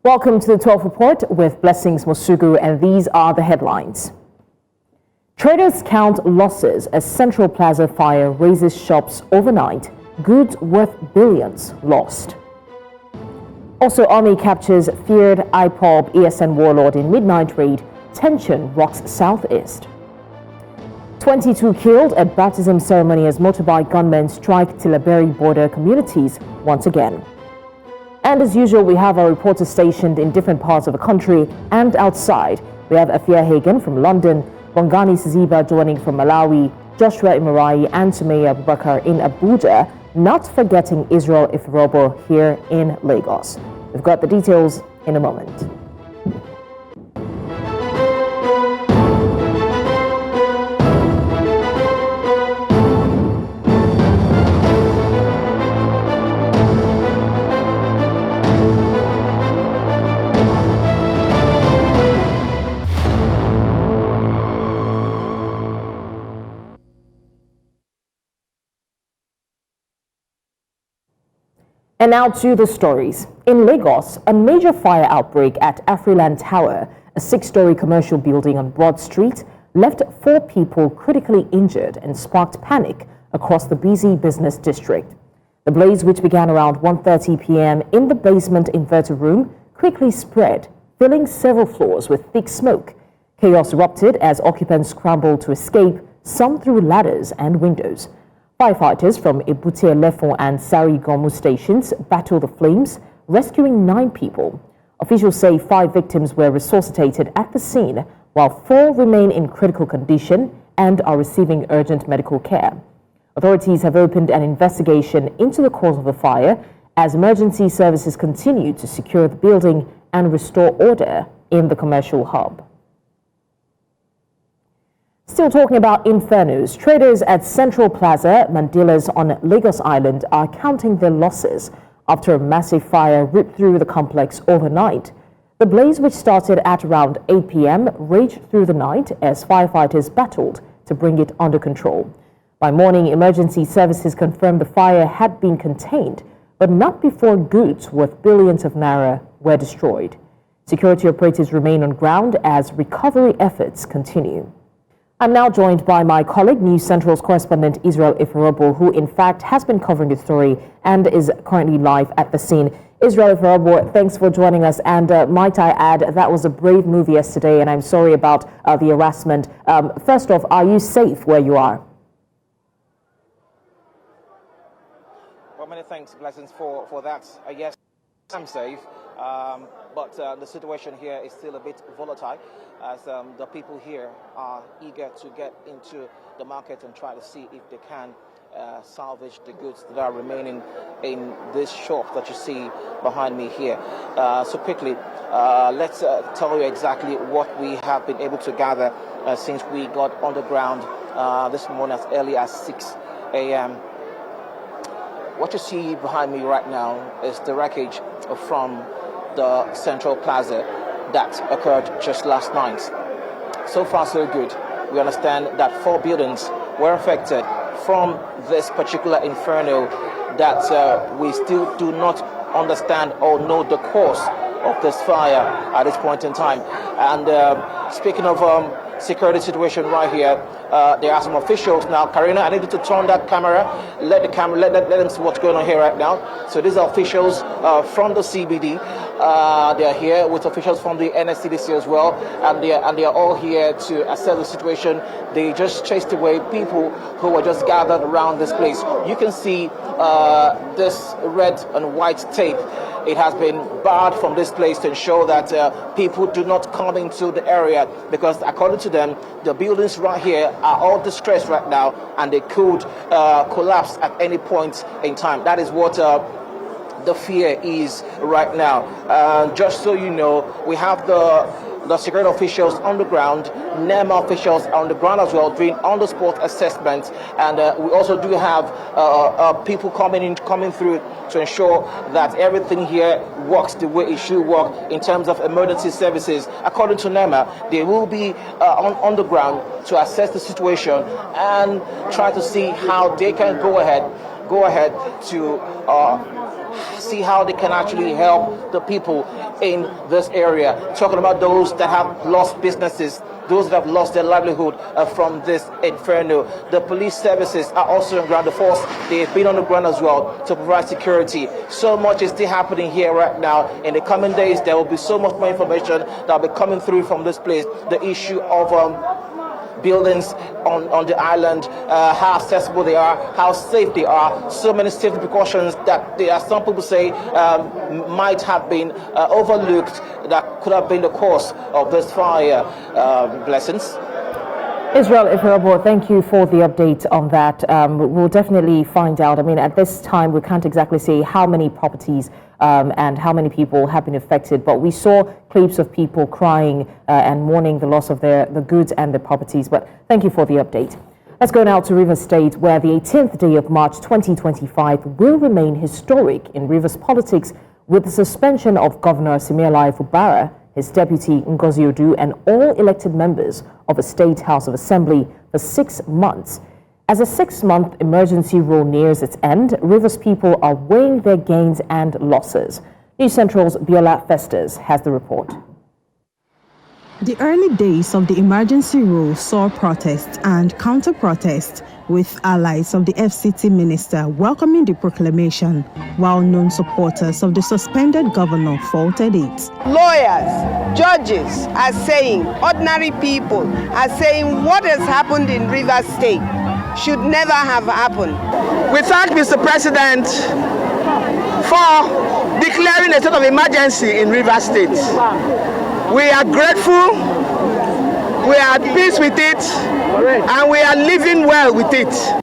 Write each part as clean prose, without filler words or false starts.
Welcome to the 12 Report with Blessings Mosugu, and these are the headlines. Traders count losses as Central Plaza fire raises shops overnight. Goods worth billions lost. Also, Army captures feared IPOB ESN warlord in midnight raid. Tension rocks southeast. 22 killed at baptism ceremony as motorbike gunmen strike Tilaberi border communities once again. And as usual, we have our reporters stationed in different parts of the country and outside. We have Afia Hagen from London, Bongani Siziba joining from Malawi, Joshua Imarai and Sumaya Abubakar in Abuja, not forgetting Israel Eferobor here in Lagos. We've got the details in a moment. And now to the stories. In Lagos, a major fire outbreak at Afriland Tower, a 6-story commercial building on Broad Street, left 4 people critically injured and sparked panic across the busy business district. The blaze, which began around 1:30 p.m. in the basement inverter room, quickly spread, filling several floors with thick smoke. Chaos erupted as occupants scrambled to escape, some through ladders and windows. Firefighters from Ebute Lefon and Sari Gomu stations battled the flames, rescuing 9 people. Officials say 5 victims were resuscitated at the scene, while 4 remain in critical condition and are receiving urgent medical care. Authorities have opened an investigation into the cause of the fire as emergency services continue to secure the building and restore order in the commercial hub. Still talking about infernos, traders at Central Plaza, Mandilas on Lagos Island are counting their losses after a massive fire ripped through the complex overnight. The blaze, which started at around 8 p.m., raged through the night as firefighters battled to bring it under control. By morning, emergency services confirmed the fire had been contained, but not before goods worth billions of naira were destroyed. Security operatives remain on ground as recovery efforts continue. I'm now joined by my colleague, News Central's correspondent Israel Eferobor, who in fact has been covering the story and is currently live at the scene. Israel Eferobor, thanks for joining us. And might I add, that was a brave move yesterday, and I'm sorry about the harassment. First off, are you safe where you are? Well, many thanks, Blessings, for that. Yes, I'm safe. But the situation here is still a bit volatile as the people here are eager to get into the market and try to see if they can salvage the goods that are remaining in this shop that you see behind me here. So quickly, let's tell you exactly what we have been able to gather since we got on the ground this morning as early as 6 a.m. What you see behind me right now is the wreckage from the Central Plaza that occurred just last night. So far, so good. We understand that 4 buildings were affected from this particular inferno that we still do not understand or know the cause of this fire at this point in time. And speaking of security situation right here, there are some officials now. Karina, I need you to turn that camera. Let them see what's going on here right now. So these are officials from the CBD. They are here with officials from the NSCDC as well, and they are all here to assess the situation. They just chased away people who were just gathered around this place. You can see this red and white tape. It has been barred from this place to ensure that people do not come into the area, because according to them, the buildings right here are all distressed right now and they could collapse at any point in time. That is what the fear is right now. Just so you know, we have the security officials on the ground, NEMA officials on the ground as well, doing on-the-spot assessments, and we also do have people coming through to ensure that everything here works the way it should work in terms of emergency services. According to NEMA, they will be on the ground to assess the situation and try to see how they can go ahead to see how they can actually help the people in this area. Talking about those that have lost businesses, those that have lost their livelihood from this inferno. The police services are also on ground. The force, they've been on the ground as well to provide security. So much is still happening here right now. In the coming days, there will be so much more information that will be coming through from this place. The issue of buildings on the island, how accessible they are, how safe they are, so many safety precautions that there are some people say might have been overlooked that could have been the cause of this fire. Blessings. Israel Eferobor, thank you for the update on that. We'll definitely find out. I mean, at this time, we can't exactly say how many properties and how many people have been affected, but we saw clips of people crying and mourning the loss of the goods and the properties. But thank you for the update. Let's go now to Rivers State, where the 18th day of March 2025 will remain historic in Rivers politics with the suspension of Governor Israel Eferobor, his deputy Ngozi Odu, and all elected members of the State House of Assembly for 6 months. As a 6-month emergency rule nears its end, Rivers people are weighing their gains and losses. News Central's Biola Festus has the report. The early days of the emergency rule saw protests and counter-protests, with allies of the FCT minister welcoming the proclamation, while known supporters of the suspended governor faulted it. Lawyers, judges are saying, ordinary people are saying what has happened in Rivers State should never have happened. We thank Mr. President for declaring a state of emergency in Rivers State. We are grateful, we are at peace with it, and we are living well with it.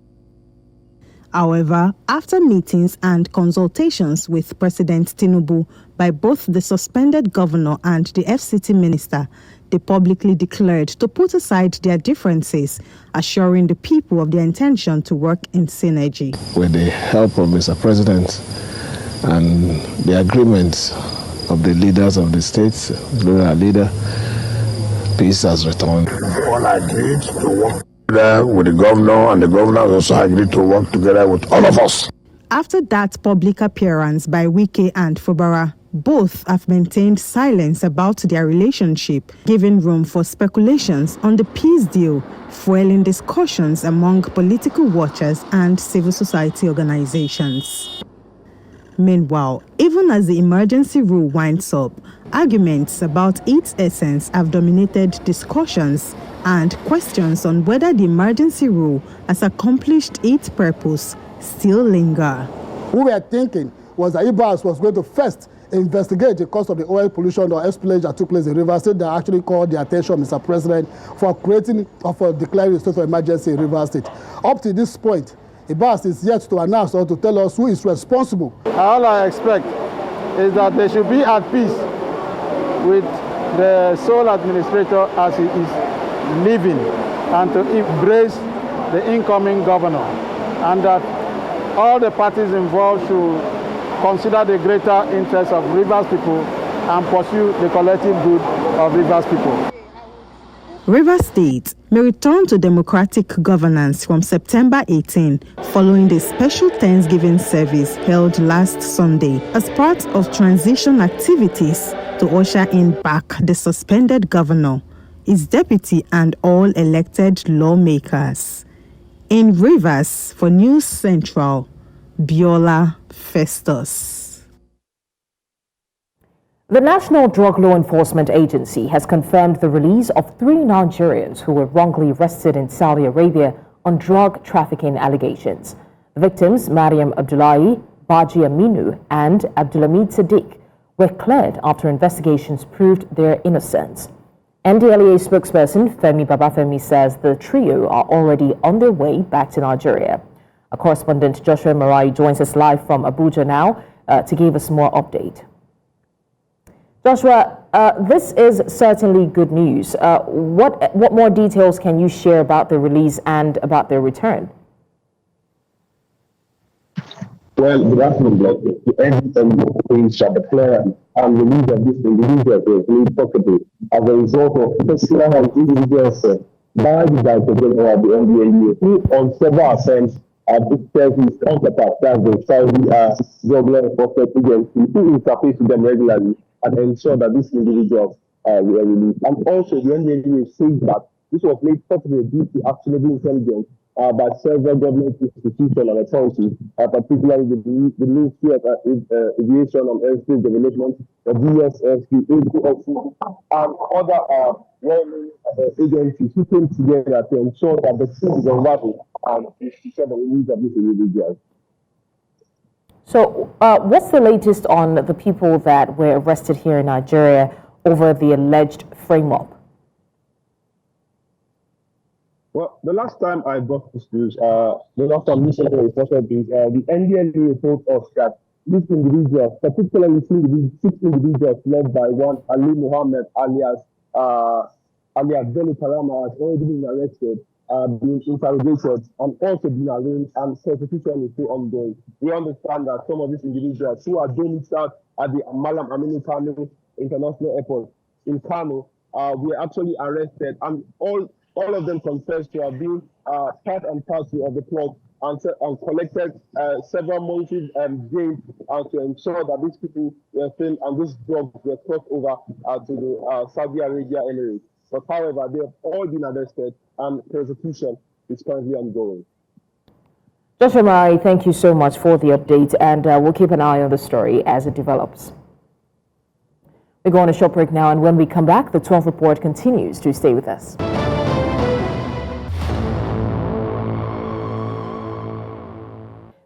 However, after meetings and consultations with President Tinubu by both the suspended governor and the FCT minister, they publicly declared to put aside their differences, assuring the people of their intention to work in synergy. With the help of Mr. President and the agreement of the leaders of the states, rural leader, peace has returned. All agreed to work together with the governor, and the governor also agreed to work together with all of us. After that public appearance by Wike and Fubara, both have maintained silence about their relationship, giving room for speculations on the peace deal, fueling discussions among political watchers and civil society organizations. Meanwhile, even as the emergency rule winds up, arguments about its essence have dominated discussions, and questions on whether the emergency rule has accomplished its purpose still linger. What we are thinking was that IBAS was going to first investigate the cause of the oil pollution or spillage that took place in Rivers State that actually called the attention of Mr. President for declaring a state of emergency in Rivers State. Up to this point, IBAS is yet to announce or to tell us who is responsible. All I expect is that they should be at peace with the sole administrator as he is leaving, and to embrace the incoming governor, and that all the parties involved should consider the greater interests of Rivers people and pursue the collective good of Rivers people. Rivers State may return to democratic governance from September 18, following the special Thanksgiving service held last Sunday as part of transition activities to usher in back the suspended governor, his deputy, and all elected lawmakers. In Rivers, for News Central, Biola Festus. The National Drug Law Enforcement Agency has confirmed the release of 3 Nigerians who were wrongly arrested in Saudi Arabia on drug trafficking allegations. The victims, Mariam Abdullahi, Baji Aminu, and Abdulhamid Sadiq, were cleared after investigations proved their innocence. NDLEA spokesperson Femi Babafemi says the trio are already on their way back to Nigeria. Our correspondent Joshua Marai joins us live from Abuja now to give us more update. Joshua, this is certainly good news. What more details can you share about the release and about their return? Well, good afternoon, Blessing. The NDLEA shall declare and release of this individual to lead property as a result of personal and individual by the Director General of the NDLEA, who on several attempts It says his counterpart, that's the Saudi government enforcement agency, who interface with them regularly and ensure that these individuals were released. And also, the NDA says that this was made possible due to actionable intelligence by several government institutions and authorities, particularly the Ministry of Aviation and Airspace Development, the DSSP, APSC, and other agencies who came together to ensure that the truth is unraveled and to secure the release of these individuals. So, what's the latest on the people that were arrested here in Nigeria over the alleged frame-up? Well, the last time I got this news, the last time this reported this, the NDLA told us that these individuals, particularly 6 individuals led by one Ali Muhammad alias Bello Karama, has already been arrested, been interrogated, and also been arraigned, and prosecution is still ongoing. We understand that some of these individuals who are domiciled at the Malam Aminu Kano International Airport in Kano were actually arrested, and all of them confessed to have been part and parcel of the plot and collected several monetary gains to ensure that these people were filmed and these drugs were crossed over to the Saudi Arabia Emirates. But however, they have all been arrested and prosecution is currently ongoing. Joshua Mari, thank you so much for the update, and we'll keep an eye on the story as it develops. We go on a short break now, and when we come back, the 12 report continues. Do stay with us.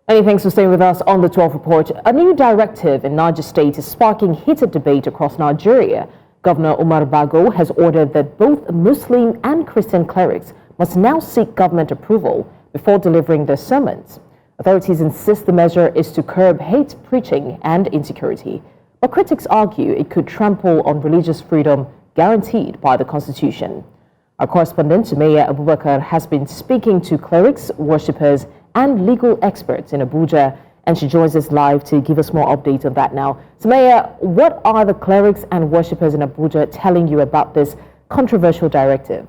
Many thanks for staying with us on the 12 report. A new directive in Niger State is sparking heated debate across Nigeria. Governor Umar Bago has ordered that both Muslim and Christian clerics must now seek government approval before delivering their sermons. Authorities insist the measure is to curb hate preaching and insecurity. But critics argue it could trample on religious freedom guaranteed by the Constitution. Our correspondent, Sumaya Abubakar, has been speaking to clerics, worshippers, and legal experts in Abuja, and she joins us live to give us more updates on that now. Sumaya, what are the clerics and worshippers in Abuja telling you about this controversial directive?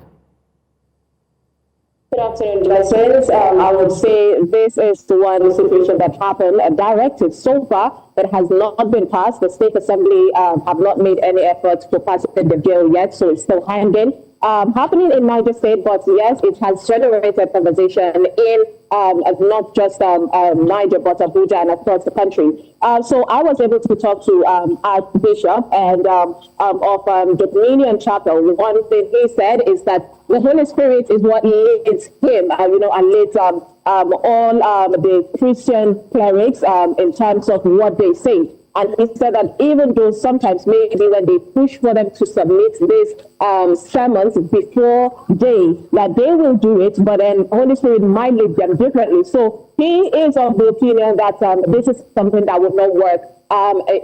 Good afternoon, Blessings. I would say this is the one situation that happened, a directive so far that has not been passed. The State Assembly have not made any efforts to pass the bill yet, so it's still hanging. Happening in Niger State, but yes, it has generated conversation in not just Niger, but Abuja and across the country. So I was able to talk to Archbishop and of the Dominion Chapel. One thing he said is that the Holy Spirit is what leads him, and leads all the Christian clerics in terms of what they say. And he said that even though sometimes maybe when they push for them to submit these sermons before that they will do it, but then Holy Spirit might lead them differently. So he is of the opinion that this is something that would not work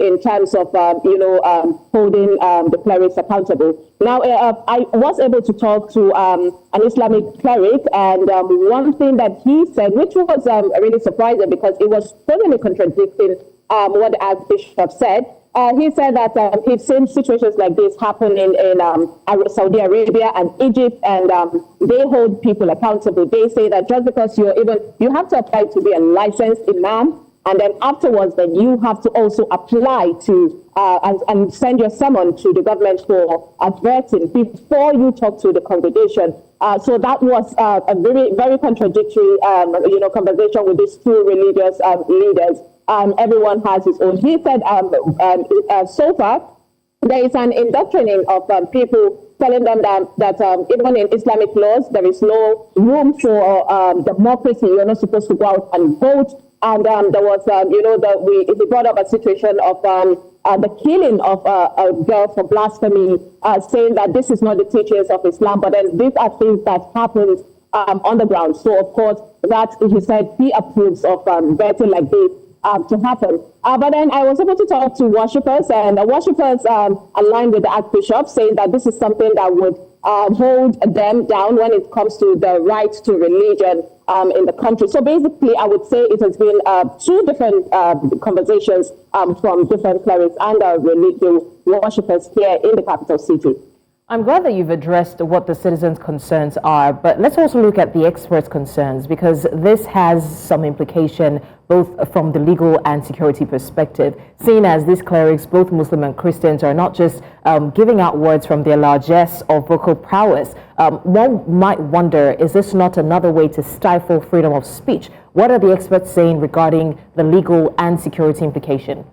in terms of, holding the clerics accountable. Now, I was able to talk to an Islamic cleric, and one thing that he said, which was really surprising because it was totally contradicting what the Archbishop said. He said that he's seen situations like this happen in Saudi Arabia and Egypt, and they hold people accountable. They say that just because you have to apply to be a licensed imam, and then afterwards, then you have to also apply to and send your sermon to the government for adverting before you talk to the congregation. So that was a very, very contradictory, conversation with these two religious leaders. Everyone has his own. He said so far, there is an indoctrinating of people telling them that even in Islamic laws, there is no room for democracy. You're not supposed to go out and vote. And there was, he brought up a situation of the killing of a girl for blasphemy, saying that this is not the teachings of Islam, but then these are things that happen on the ground. So, of course, that he said he approves of vetting like this to happen. But then I was able to talk to worshippers, and the worshippers aligned with the Archbishop, saying that this is something that would hold them down when it comes to the right to religion in the country. So basically, I would say it has been two different conversations from different clerics and religious worshippers here in the capital city. I'm glad that you've addressed what the citizens' concerns are, but let's also look at the experts' concerns, because this has some implication both from the legal and security perspective, seeing as these clerics, both Muslim and Christians, are not just giving out words from their largesse or vocal prowess. One might wonder, is this not another way to stifle freedom of speech? What are the experts saying regarding the legal and security implication?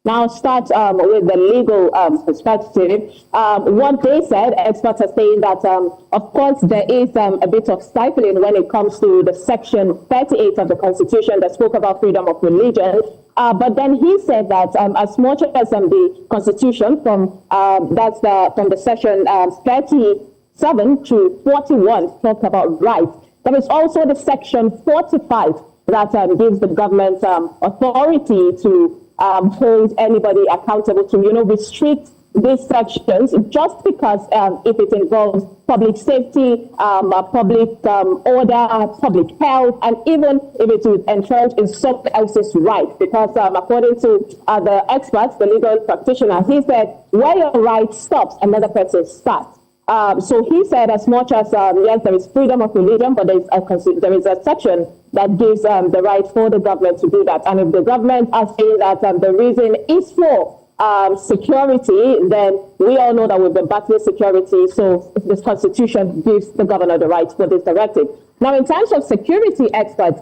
Now start with the legal perspective. What they said, experts are saying that, of course, there is a bit of stifling when it comes to the section 38 of the Constitution that spoke about freedom of religion. But then he said that as much as the Constitution from the section 37 to 41 talked about rights, there is also the section 45 that gives the government authority to hold anybody accountable, to restrict these sections just because if it involves public safety, public order, public health, and even if it is entrenched in someone else's right. Because according to the experts, the legal practitioner, he said, where your right stops, another person starts. So he said, as much as, yes, there is freedom of religion, but there is a section that gives the right for the government to do that. And if the government are saying that the reason is for security, then we all know that we've been battling security. So this Constitution gives the governor the right for this directive. Now, in terms of security experts,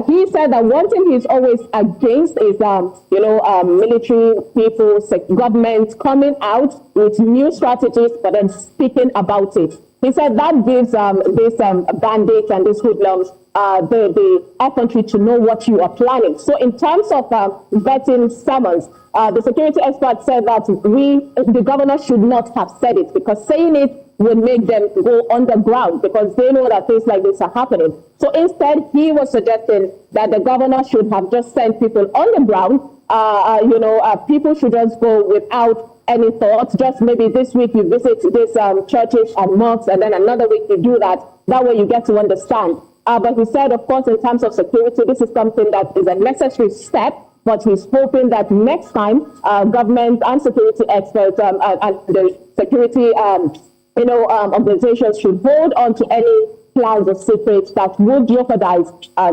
he said that one thing he's always against is, military people, government coming out with new strategies, but then speaking about it. He said that gives these bandits and these hoodlums the infantry to know what you are planning. So in terms of vetting summons, the security expert said that the governor should not have said it, because saying it would make them go underground, because they know that things like this are happening. So instead, he was suggesting that the governor should have just sent people on the ground. People should just go without any thoughts. Just maybe this week you visit these churches and mosques, and then another week you do that. That way you get to understand. But he said, of course, in terms of security, this is something that is a necessary step. But he's hoping that next time, government and security experts and the security organizations should hold on to any plans or secrets that would jeopardize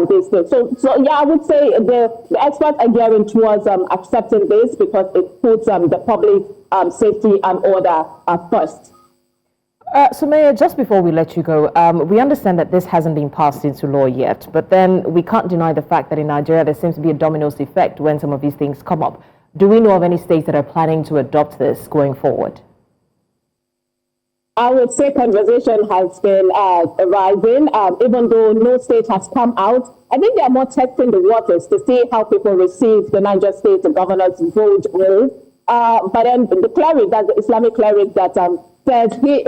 this thing. So yeah, I would say the experts are gearing towards accepting this, because it puts the public safety and order first. So, Mayor, just before we let you go, we understand that this hasn't been passed into law yet, but then we can't deny the fact that in Nigeria there seems to be a dominoes effect when some of these things come up. Do we know of any states that are planning to adopt this going forward? I would say conversation has been rising, even though no state has come out. I think they are more testing the waters to see how people receive the Niger State governor's vote. But then the cleric, that's the Islamic cleric that says he's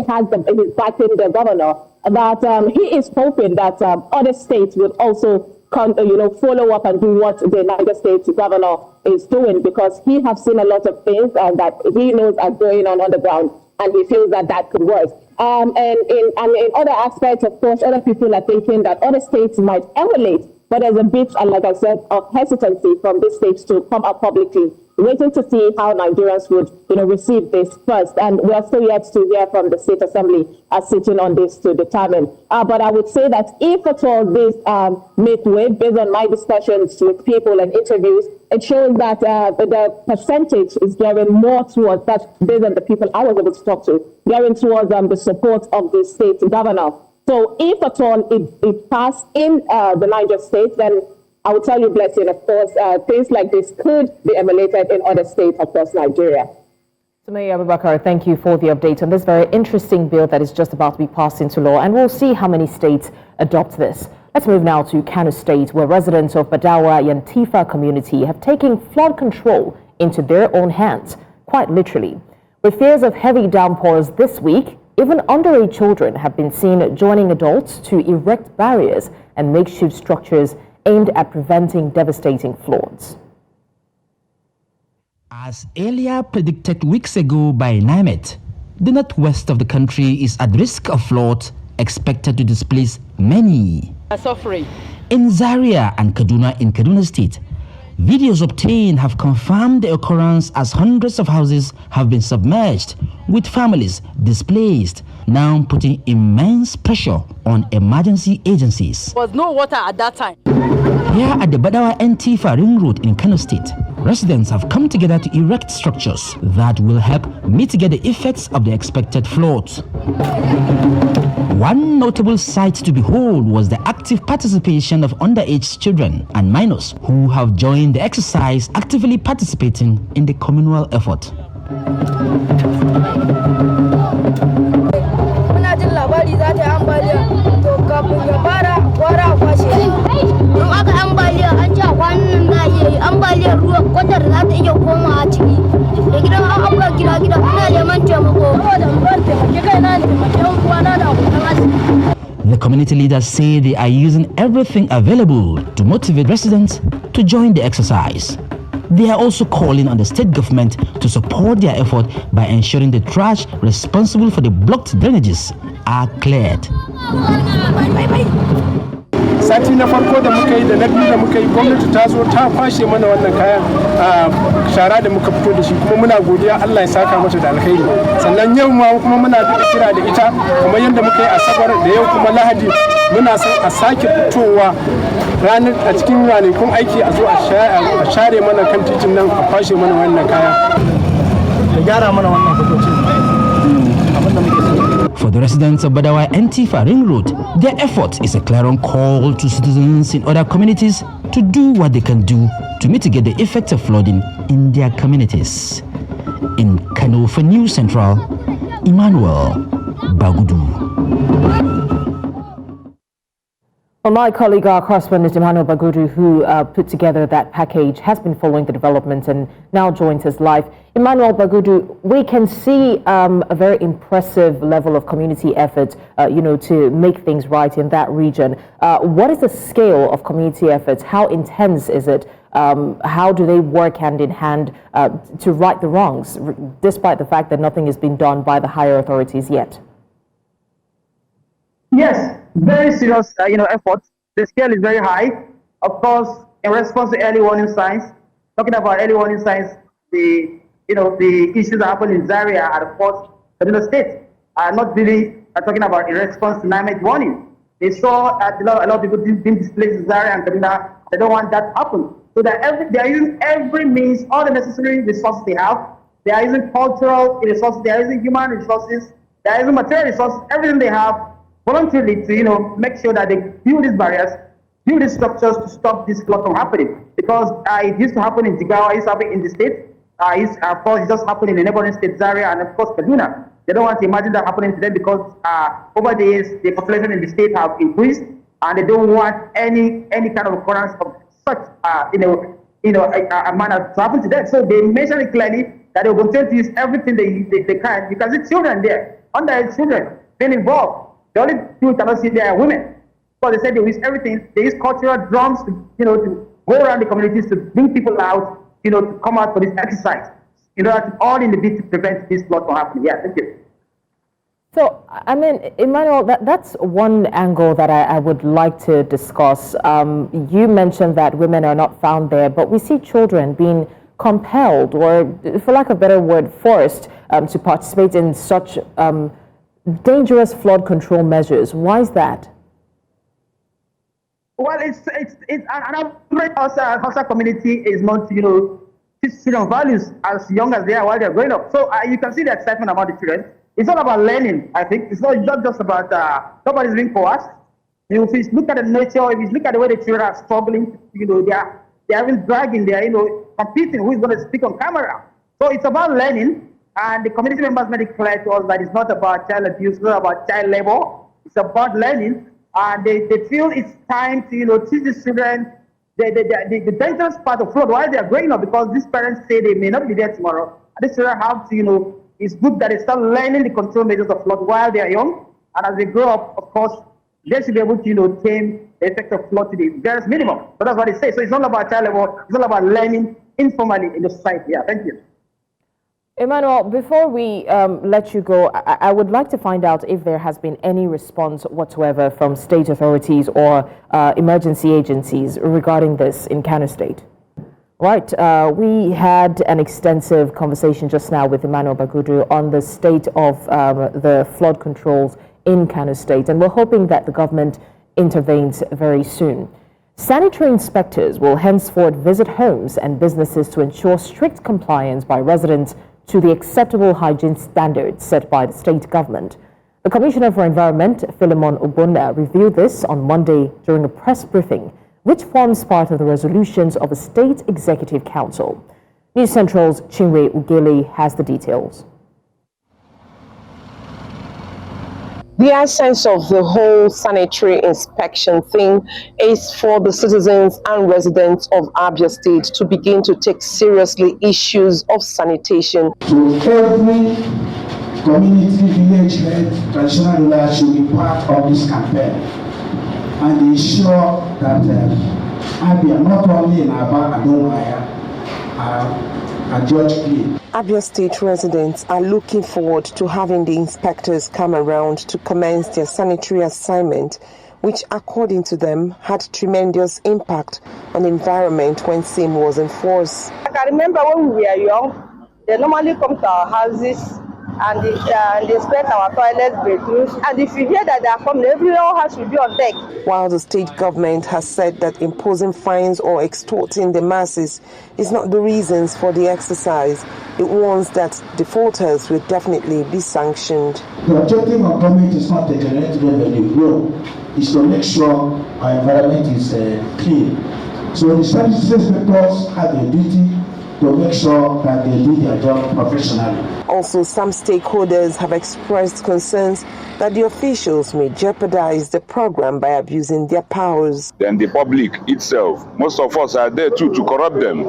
backing the governor, that he is hoping that other states would also follow up and do what the Niger State governor is doing, because he has seen a lot of things that he knows are going on the ground, and he feels that could work. And in other aspects, of course, other people are thinking that other states might emulate, but there's a bit, like I said, of hesitancy from these states to come out publicly, waiting to see how Nigerians would, receive this first. And we are still yet to hear from the State Assembly sitting on this to determine. But I would say that if at all this make way, based on my discussions with people and interviews, it shows that the percentage is gearing more towards that, based on the people I was able to talk to, gearing towards the support of the state governor. So if at all it passed in the Niger State, then I will tell you, Blessing, of course, things like this could be emulated in other states across Nigeria. Sumaya Abubakar, thank you for the update on this very interesting bill that is just about to be passed into law, and we'll see how many states adopt this. Let's move now to Kano State, where residents of Badawa Yantifa community have taken flood control into their own hands, quite literally. With fears of heavy downpours this week, even underage children have been seen joining adults to erect barriers and makeshift structures aimed at preventing devastating floods. As earlier predicted weeks ago by NIMET, the northwest of the country is at risk of flood expected to displace many. Suffering. In Zaria and Kaduna in Kaduna State, Videos obtained have confirmed the occurrence as hundreds of houses have been submerged, with families displaced, now putting immense pressure on emergency agencies. There was no water at that time. Here at the Badawa Antifa Ring Road in Kano State, residents have come together to erect structures that will help mitigate the effects of the expected floods. One notable sight to behold was the active participation of underage children and minors who have joined the exercise, actively participating in the communal effort. The community leaders say they are using everything available to motivate residents to join the exercise. They are also calling on the state government to support their effort by ensuring the trash responsible for the blocked drainages are cleared. Sati na farko da muka yi da na biyu da muka yi, gwamnati ta zo ta kwashe mana wannan kayan shara da muka fito da shi, kuma muna godiya, Allah ya saka mata da alkhairi. Sannan yau ma kuma muna da kira da ita kamar yadda muka yi asabar da yau kuma Lahadi, muna son a sake fitowa ranar a cikin ranakun aiki a zo a share mana kan titin nan, a kwashe mana wannan kaya, da gyara mana wannan fitocin. For the residents of Badawa Antifa Ring Road, their effort is a clarion call to citizens in other communities to do what they can do to mitigate the effects of flooding in their communities. In Kano for News Central, Emmanuel Bagudu. Well, my colleague, our correspondent Emmanuel Bagudu, who put together that package, has been following the developments and now joins us live. Emmanuel Bagudu, we can see a very impressive level of community effort, to make things right in that region. What is the scale of community efforts? How intense is it? How do they work hand in hand to right the wrongs, despite the fact that nothing has been done by the higher authorities yet? Yes, very serious, efforts. The scale is very high. Of course, in response to early warning signs, talking about early warning signs, the issues that happen in Zaria and of course, Kaduna State are not really talking about in response to climate warning. They saw a lot of people being displaced in Zaria and Kaduna. They don't want that to happen. So they are using every means, all the necessary resources they have. They are using cultural resources. They are using human resources. They are using material resources. Everything they have voluntarily to make sure that they build these barriers, build these structures to stop this flood from happening. Because it used to happen in Jigawa, it used to happen in the state. Of course, it just happened in the neighboring state, Zaria, and of course, Kaduna. They don't want to imagine that happening to them because over the years, the population in the state have increased, and they don't want any kind of occurrence of such a manner to happen to them. So they mentioned it clearly that they will continue to use everything they can. You can see children there, underage children being involved. The only people you cannot see there are women. So they said they use everything. They use cultural drums to go around the communities to bring people out, to come out for this exercise. All in the bid to prevent this flood from happening. Yeah, thank you. So, Emmanuel, that's one angle that I would like to discuss. You mentioned that women are not found there, but we see children being compelled, or for lack of a better word, forced to participate in such dangerous flood control measures. Why is that? Well, it's an average Hausa community is not, teach children values as young as they are while they're growing up. So you can see the excitement about the children. It's all about learning, I think. It's not just about nobody's being coerced. If you look at the nature, if you look at the way the children are struggling, they are even dragging, they are competing who is going to speak on camera. So it's about learning. And the community members made it clear to us that it's not about child abuse, it's not about child labor. It's about learning. And they feel it's time to teach the children the dangerous part of flood while they are growing up, because these parents say they may not be there tomorrow. And these children have to, it's good that they start learning the control measures of flood while they are young. And as they grow up, of course, they should be able to tame the effect of flood to the barest minimum. So that's what they say. So it's not about child labor, it's all about learning informally in the society. Yeah, thank you. Emmanuel, before we let you go, I would like to find out if there has been any response whatsoever from state authorities or emergency agencies regarding this in Kano State. Right, we had an extensive conversation just now with Emmanuel Bagudu on the state of the flood controls in Kano State, and we're hoping that the government intervenes very soon. Sanitary inspectors will henceforth visit homes and businesses to ensure strict compliance by residents to the acceptable hygiene standards set by the state government. The Commissioner for Environment, Philemon Obunda, revealed this on Monday during a press briefing, which forms part of the resolutions of the State Executive Council. News Central's Chinwe Ugele has the details. The essence of the whole sanitary inspection thing is for the citizens and residents of Abia State to begin to take seriously issues of sanitation. To every community, village head, traditional ruler should be part of this campaign and ensure that Abia, not only in Aba and Umuahia, are judged clean. Abia State residents are looking forward to having the inspectors come around to commence their sanitary assignment, which, according to them, had tremendous impact on the environment when same was in force. I can remember when we were young, they normally come to our houses and they inspect our toilets, bedrooms, and if you hear that they are coming, everyone has to be on deck. While the state government has said that imposing fines or extorting the masses is not the reasons for the exercise, it warns that defaulters will definitely be sanctioned. The objective of government is not to generate revenue, no, is to make sure our environment is clean. So the sanitary inspectors have a duty to make sure that they do their job professionally. Also, some stakeholders have expressed concerns that the officials may jeopardize the program by abusing their powers. Then the public itself, most of us are there too to corrupt them.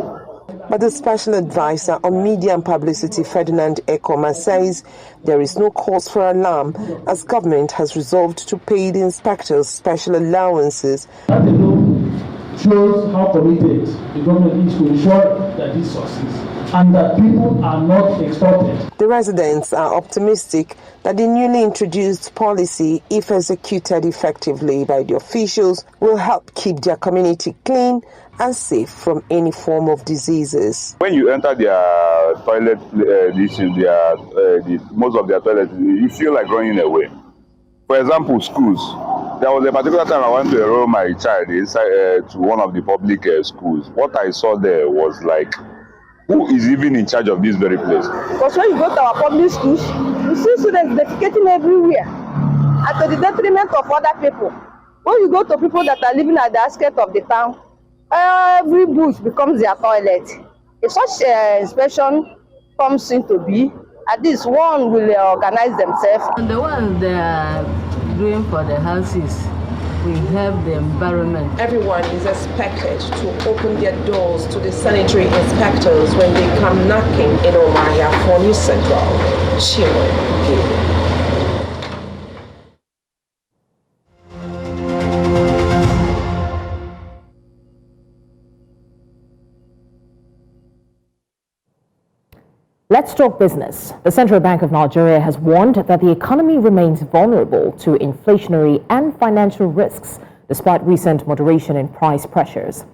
But the special advisor on media and publicity, Ferdinand Ekoma, says there is no cause for alarm as government has resolved to pay the inspectors special allowances. That alone shows how committed the government is to ensure that this succeeds and that people are not extorted. The residents are optimistic that the newly introduced policy, if executed effectively by the officials, will help keep their community clean and safe from any form of diseases. When you enter their toilet, most of their toilets, you feel like running away. For example, schools. There was a particular time I went to enroll my child inside to one of the public schools. What I saw there was like, who is even in charge of this very place? Because when you go to our public schools, you see students defecating everywhere, and to the detriment of other people. When you go to people that are living at the outskirts of the town, every bush becomes their toilet. If such inspection comes into be, at least one will organize themselves. And the ones they are doing for the houses, we help the environment. Everyone is expected to open their doors to the sanitary inspectors when they come knocking in Umuahia. For News Central, Chinwe. Let's talk business. The Central Bank of Nigeria has warned that the economy remains vulnerable to inflationary and financial risks despite recent moderation in price pressures.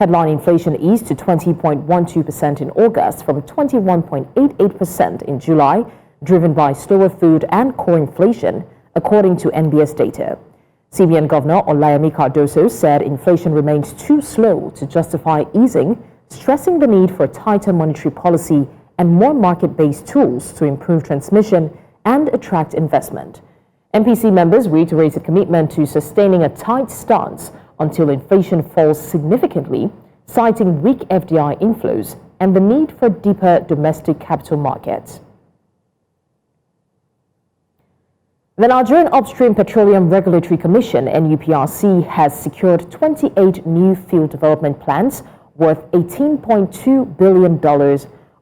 Headline inflation eased to 20.12% in August from 21.88% in July, driven by slower food and core inflation, according to NBS data. CBN Governor Olayemi Cardoso said inflation remains too slow to justify easing, stressing the need for tighter monetary policy and more market-based tools to improve transmission and attract investment. MPC members reiterated commitment to sustaining a tight stance until inflation falls significantly, citing weak FDI inflows and the need for deeper domestic capital markets. The Nigerian Upstream Petroleum Regulatory Commission, NUPRC, has secured 28 new field development plans worth $18.2 billion,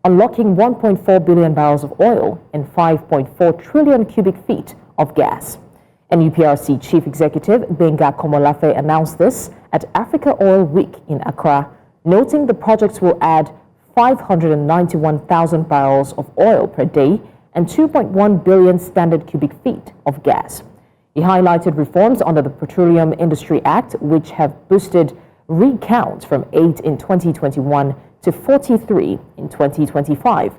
unlocking 1.4 billion barrels of oil and 5.4 trillion cubic feet of gas. NUPRC Chief Executive Benga Komolafe announced this at Africa Oil Week in Accra, noting the projects will add 591,000 barrels of oil per day and 2.1 billion standard cubic feet of gas. He highlighted reforms under the Petroleum Industry Act, which have boosted recount from 8 in 2021 to 43 in 2025.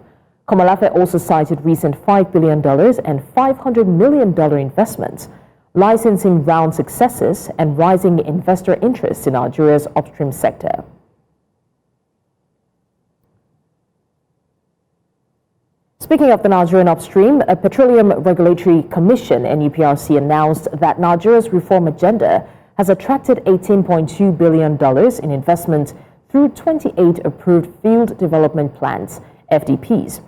Komolafe also cited recent $5 billion and $500 million investments, licensing round successes, and rising investor interest in Nigeria's upstream sector. Speaking of the Nigerian upstream, a Petroleum Regulatory Commission, NUPRC, announced that Nigeria's reform agenda has attracted $18.2 billion in investment through 28 approved field development plans, FDPs.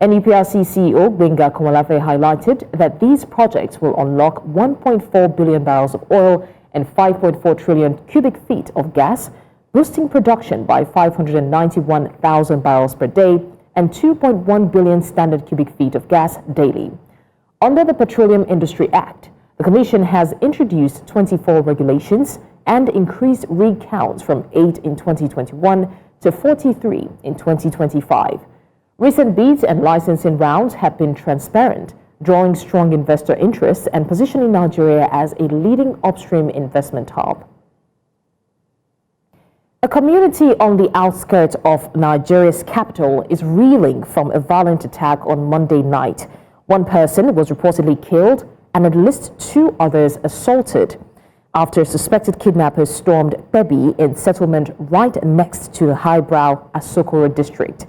NUPRC CEO Gbenga Komolafe highlighted that these projects will unlock 1.4 billion barrels of oil and 5.4 trillion cubic feet of gas, boosting production by 591,000 barrels per day and 2.1 billion standard cubic feet of gas daily. Under the Petroleum Industry Act, the Commission has introduced 24 regulations and increased rig counts from 8 in 2021 to 43 in 2025. Recent bids and licensing rounds have been transparent, drawing strong investor interest and positioning Nigeria as a leading upstream investment hub. A community on the outskirts of Nigeria's capital is reeling from a violent attack on Monday night. One person was reportedly killed and at least 2 others assaulted after suspected kidnappers stormed Bebi in settlement right next to the highbrow Asokoro district.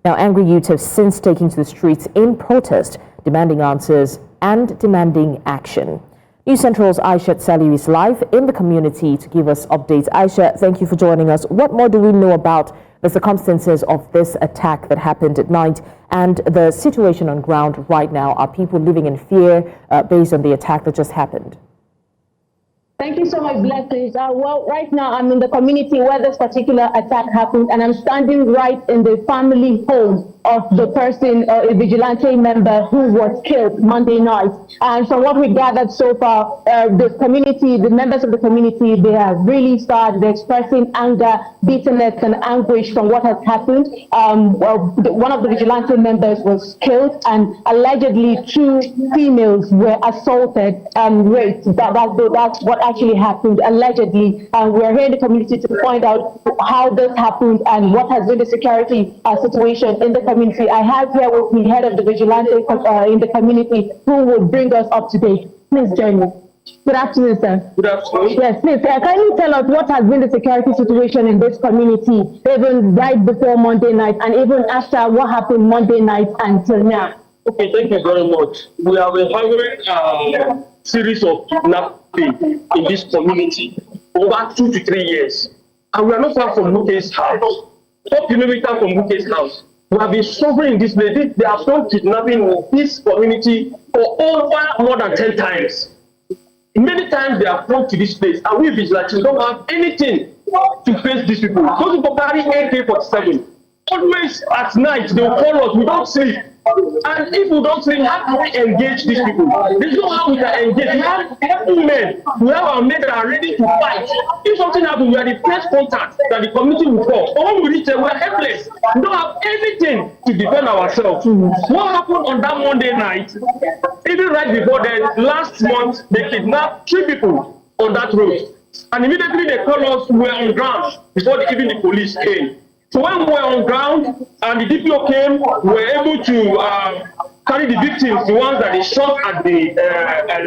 Now, angry youths have since taken to the streets in protest, demanding answers and demanding action. News Central's Aisha Saliu is live in the community to give us updates. Aisha, thank you for joining us. What more do we know about the circumstances of this attack that happened at night and the situation on ground right now? Are people living in fear based on the attack that just happened? Thank you so much, Blessings. Well, right now I'm in the community where this particular attack happened, and I'm standing right in the family home of the person, a vigilante member who was killed Monday night. And from what we gathered so far, the members of the community, they have really started expressing anger, bitterness, and anguish from what has happened. One of the vigilante members was killed, and allegedly 2 females were assaulted and raped. That's what actually happened, allegedly. And we're here in the community to find out how this happened and what has been the security situation in the community. I have here with me head of the vigilante in the community who will bring us up to date. Please join me. Good afternoon, sir. Good afternoon. Yes, please. Can you tell us what has been the security situation in this community, even right before Monday night and even after what happened Monday night until now? Okay, thank you very much. We have been having a series of kidnapping in this community over 2 to 3 years. And we are not far from Muke's house. 4 kilometers from Muke's house. We have been suffering in this place. They have done kidnapping in this community for over more than 10 times. Many times they have come to this place, and we vigilantes don't have anything to face these people. Those people carry AK-47. Always at night they will call us. We don't sleep. And if we don't sleep, how can we engage these people? There's no how we can engage. We have men. We have our men that are ready to fight. If something happens, we are the first contact that the community will call. But when we reach there, we are helpless. We don't have anything to defend ourselves. What happened on that Monday night? Even right before then, last month, they kidnapped 3 people on that road. And immediately they called us. We were on ground before even the police came. So when we were on ground and the DPO came, we were able to carry the victims, the ones that they shot at the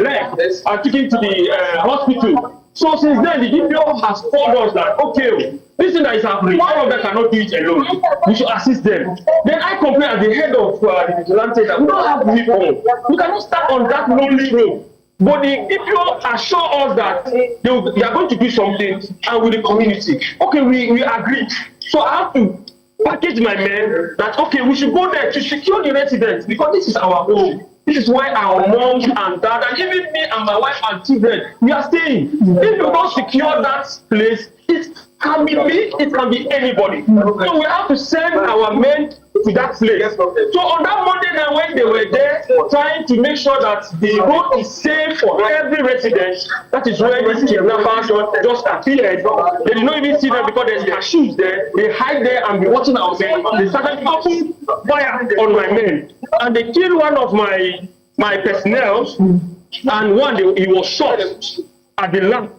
leg, and took him to the hospital. So since then, the DPO has told us that, okay, this thing that is happening, all of them cannot do it alone. We should assist them. Then I complain as the head of the vigilante that we don't have weapons. We cannot start on that lonely road. But the DPO assure us that they are going to do something and with the community. Okay, we agree. So I have to package my men that, okay, we should go there to secure the residents because this is our home. This is why our mom and dad and even me and my wife and children, we are staying. If you don't secure that place, it can be me, it can be anybody. So we have to send our men to that place. So on that Monday night when they were there trying to make sure that the road is safe for every resident, that is when these kidnappers just appeared. They did not even see them because there's cashews there. They hide there and be watching our men. They started opening fire on my men. And they killed one of my personnel, and one he was shot at the lamp.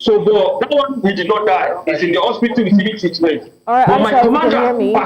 So, but that one, he did not die. He's in the hospital receiving treatment. All right, but my commander, me?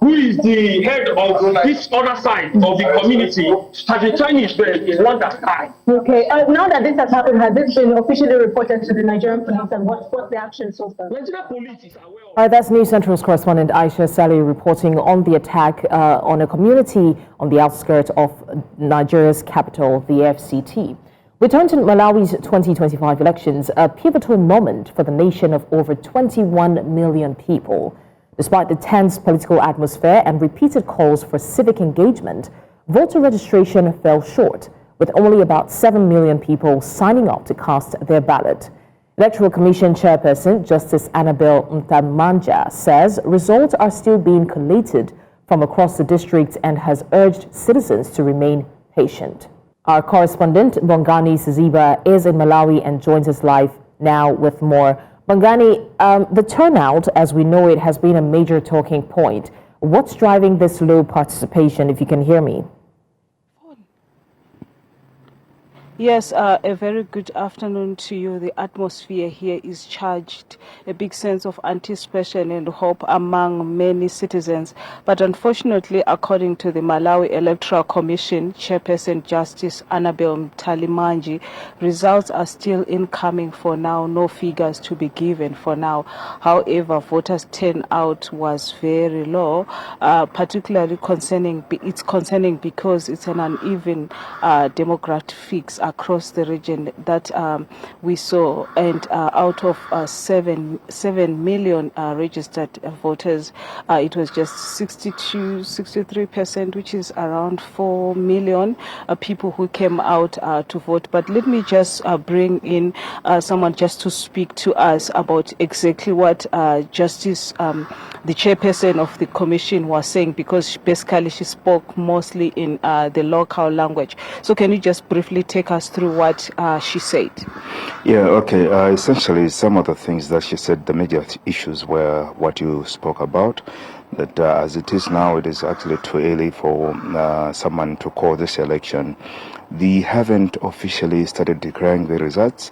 who is the head of this other side of the community, has been trying his best. Is one that died. Okay. Now that this has happened, has this been officially reported to the Nigerian police, and what's the action so far? Nigerian police is aware of. All right, that's News Central's correspondent Aisha Sally reporting on the attack on a community on the outskirts of Nigeria's capital, the FCT. We turn to Malawi's 2025 elections, a pivotal moment for the nation of over 21 million people. Despite the tense political atmosphere and repeated calls for civic engagement, voter registration fell short, with only about 7 million people signing up to cast their ballot. Electoral Commission Chairperson Justice Annabel Mtamanja says results are still being collated from across the district and has urged citizens to remain patient. Our correspondent, Bongani Siziba, is in Malawi and joins us live now with more. Bongani, the turnout, as we know it, has been a major talking point. What's driving this low participation, if you can hear me? Yes, a very good afternoon to you. The atmosphere here is charged, a big sense of anticipation and hope among many citizens. But unfortunately, according to the Malawi Electoral Commission Chairperson Justice Annabel Mtalimanji, results are still incoming for now, no figures to be given for now. However, voters' turnout was very low, particularly concerning because it's an uneven demographics across the region that we saw, and out of 7 million registered voters, it was just 63%, which is around 4 million people who came out to vote. But let me just bring in someone just to speak to us about exactly what Justice, the chairperson of the commission, was saying, because basically she spoke mostly in the local language. So can you just briefly take us through what she said? Yeah, okay. Essentially, some of the things that she said, the major issues were what you spoke about, that as it is now, it is actually too early for someone to call this election. They haven't officially started declaring the results,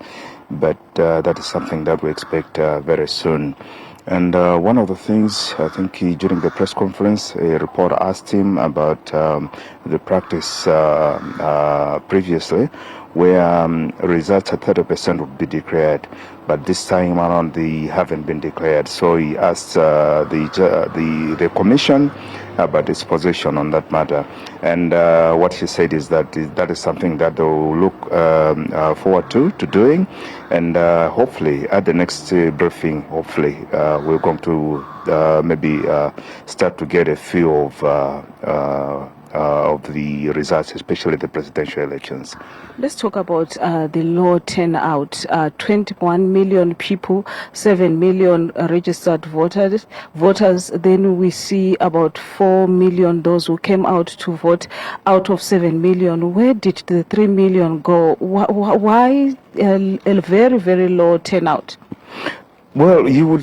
but that is something that we expect very soon. And one of the things, I think during the press conference, a reporter asked him about the practice previously, where results at 30% would be declared, but this time around they haven't been declared. So he asked the commission about its position on that matter, and what he said is that that is something that they will look forward to doing, and hopefully at the next briefing, hopefully we're going to maybe start to get a feel of the results, especially the presidential elections. Let's talk about the low turnout. 21 million people, 7 million registered voters. Then we see about 4 million those who came out to vote out of 7 million. Where did the 3 million go? Why a very, very low turnout? Well, you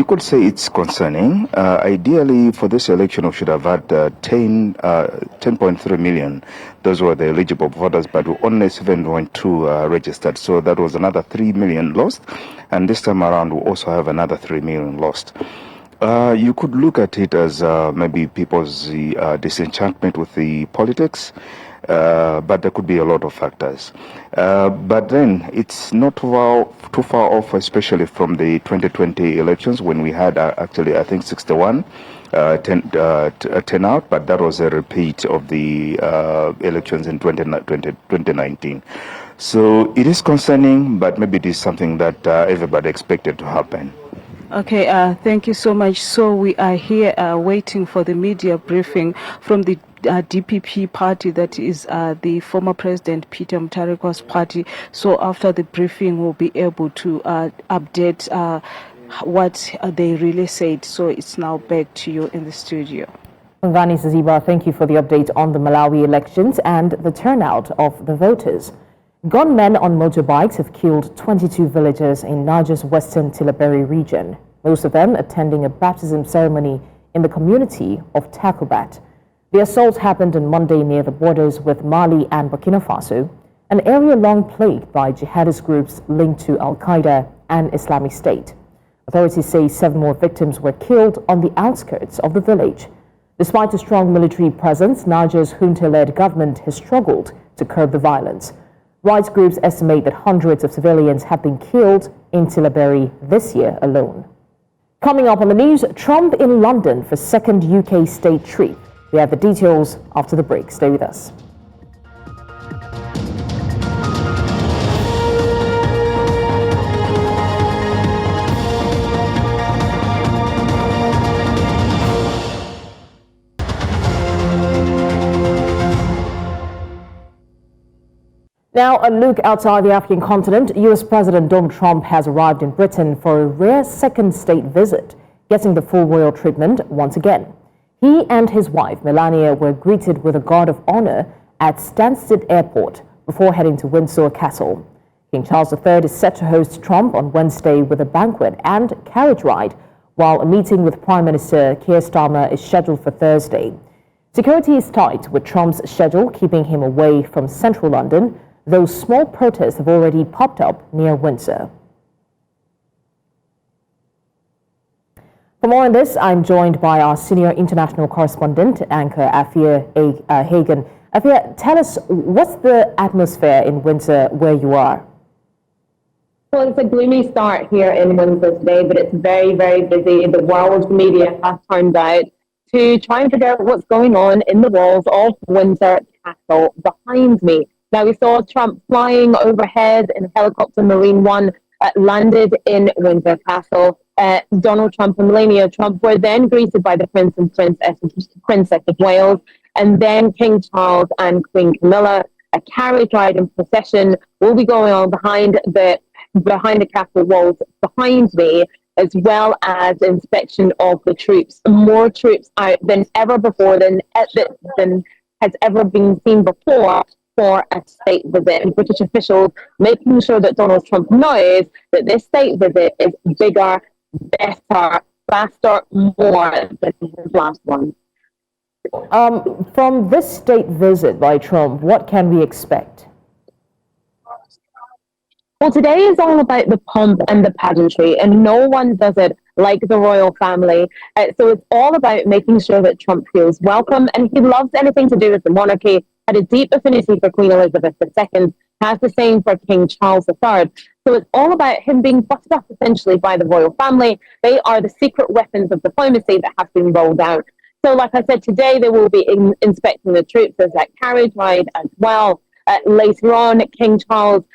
could say it's concerning. Ideally, for this election, we should have had 10.3 million. Those were the eligible voters, but only 7.2 registered. So that was another 3 million lost. And this time around, we also have another 3 million lost. You could look at it as maybe people's disenchantment with the politics. But there could be a lot of factors. But then it's not too far off, especially from the 2020 elections, when we had actually, I think, 61 turnout, but that was a repeat of the elections in 2019. So it is concerning, but maybe it is something that everybody expected to happen. Okay, thank you so much. So we are here waiting for the media briefing from the DPP party, that is the former President Peter Mutharika's party. So after the briefing, we'll be able to update what they really said. So it's now back to you in the studio. Vani Siziba, thank you for the update on the Malawi elections and the turnout of the voters. Gunmen on motorbikes have killed 22 villagers in Niger's western Tillaberi region, most of them attending a baptism ceremony in the community of Takubat. The assault happened on Monday near the borders with Mali and Burkina Faso, an area long plagued by jihadist groups linked to Al-Qaeda and Islamic State. Authorities say 7 more victims were killed on the outskirts of the village. Despite a strong military presence, Niger's junta-led government has struggled to curb the violence. Rights groups estimate that hundreds of civilians have been killed in Tilbury this year alone. Coming up on the news, Trump in London for second UK state trip. We have the details after the break. Stay with us. Now, a look outside the African continent. US President Donald Trump has arrived in Britain for a rare second state visit, getting the full royal treatment once again. He and his wife, Melania, were greeted with a guard of honor at Stansted Airport before heading to Windsor Castle. King Charles III is set to host Trump on Wednesday with a banquet and carriage ride, while a meeting with Prime Minister Keir Starmer is scheduled for Thursday. Security is tight, with Trump's schedule keeping him away from central London, though small protests have already popped up near Windsor. For more on this, I'm joined by our senior international correspondent, anchor Afia Hagen. Afia, tell us, what's the atmosphere in Windsor where you are? Well, it's a gloomy start here in Windsor today, but it's very, very busy. The world media has turned out to try and figure out what's going on in the walls of Windsor Castle behind me. Now, we saw Trump flying overhead in a helicopter. Marine One landed in Windsor Castle. Donald Trump and Melania Trump were then greeted by the Prince and Princess of Wales, and then King Charles and Queen Camilla. A carriage ride and procession will be going on behind the castle walls behind me, as well as inspection of the troops. More troops out than ever before, than has ever been seen before, for a state visit. And British officials making sure that Donald Trump knows that this state visit is bigger, better, faster, more than his last one. From this state visit by Trump, what can we expect? Well, today is all about the pomp and the pageantry, and no one does it like the royal family. So it's all about making sure that Trump feels welcome, and he loves anything to do with the monarchy. Had a deep affinity for Queen Elizabeth II, has the same for King Charles III. So it's all about him being butted up essentially by the royal family. They are the secret weapons of diplomacy that have been rolled out. So like I said, today they will be inspecting the troops. There's that carriage ride as well. Later on, King Charles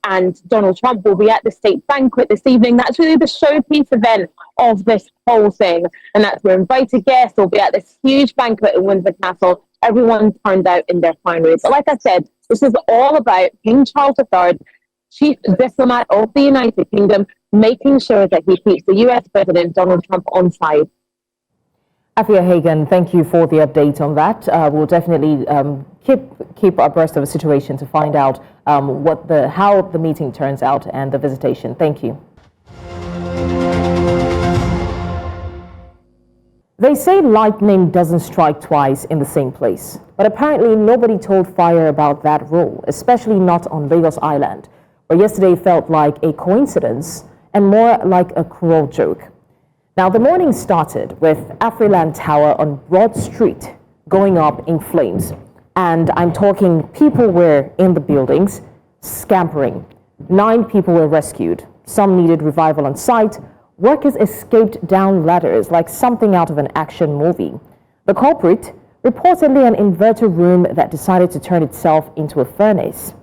and Donald Trump will be at the state banquet this evening. That's really the showpiece event of this whole thing. And that's where invited guests will be at this huge banquet in Windsor Castle. Everyone turned out in their fineries. But like I said, this is all about King Charles III, chief diplomat of the United Kingdom, making sure that he keeps the US President Donald Trump on side. Afia Hagen, thank you for the update on that. We'll definitely keep abreast of the situation to find out how the meeting turns out and the visitation. Thank you. They say lightning doesn't strike twice in the same place, but apparently nobody told fire about that rule, especially not on Lagos Island, where yesterday felt like a coincidence and more like a cruel joke. Now, the morning started with Afriland Tower on Broad Street going up in flames, and I'm talking people were in the buildings scampering. 9 people were rescued. Some needed revival on site. Workers escaped down ladders like something out of an action movie. The culprit, reportedly an inverter room that decided to turn itself into a furnace.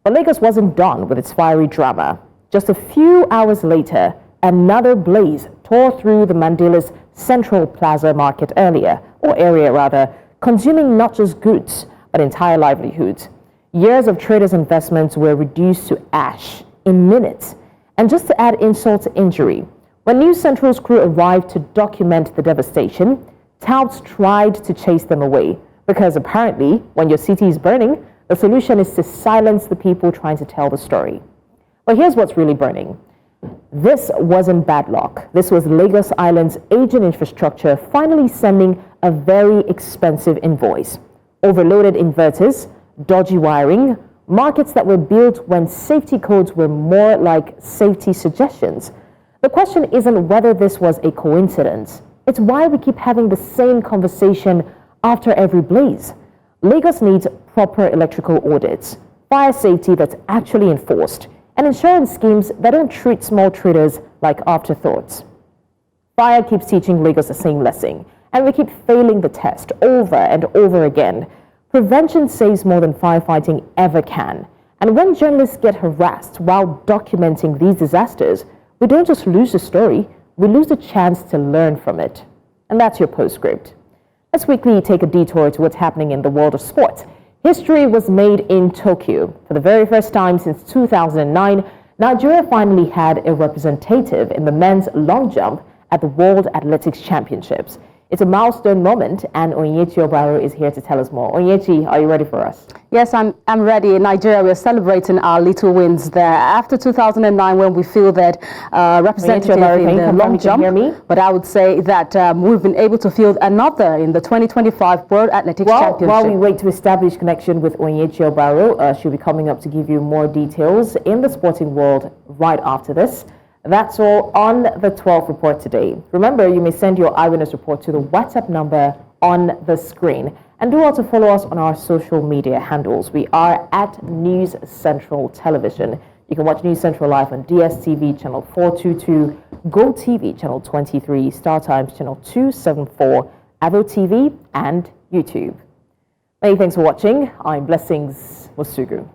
But Lagos wasn't done with its fiery drama. Just a few hours later, another blaze tore through the Mandilas Central Plaza market area, consuming not just goods, but entire livelihoods. Years of traders' investments were reduced to ash in minutes. And just to add insult to injury, when News Central's crew arrived to document the devastation, touts tried to chase them away, because apparently, when your city is burning, the solution is to silence the people trying to tell the story. But here's what's really burning. This wasn't bad luck. This was Lagos Island's aging infrastructure finally sending a very expensive invoice. Overloaded inverters, dodgy wiring, markets that were built when safety codes were more like safety suggestions. The question isn't whether this was a coincidence. It's why we keep having the same conversation after every blaze. Lagos needs proper electrical audits, fire safety that's actually enforced, and insurance schemes that don't treat small traders like afterthoughts. Fire keeps teaching Lagos the same lesson, and we keep failing the test over and over again. Prevention saves more than firefighting ever can. And when journalists get harassed while documenting these disasters, we don't just lose the story, we lose the chance to learn from it. And that's your postscript. Let's quickly take a detour to what's happening in the world of sport. History was made in Tokyo. For the very first time since 2009, Nigeria finally had a representative in the men's long jump at the World Athletics Championships. It's a milestone moment, and Onyechi Obaro is here to tell us more. Onyechi, are you ready for us? Yes, I'm ready. In Nigeria, we're celebrating our little wins there. After 2009, when we fielded representative in the long jump, but I would say that we've been able to field another in the 2025 World Athletics Championship. While we wait to establish connection with Onyechi Obaro, she'll be coming up to give you more details in the sporting world right after this. That's all on the 12th report today. Remember, you may send your eyewitness report to the WhatsApp number on the screen. And do also follow us on our social media handles. We are at News Central Television. You can watch News Central live on DSTV channel 422, GoTV channel 23, StarTimes channel 274, Avo TV, and YouTube. Many thanks for watching. I'm Blessings Musugu.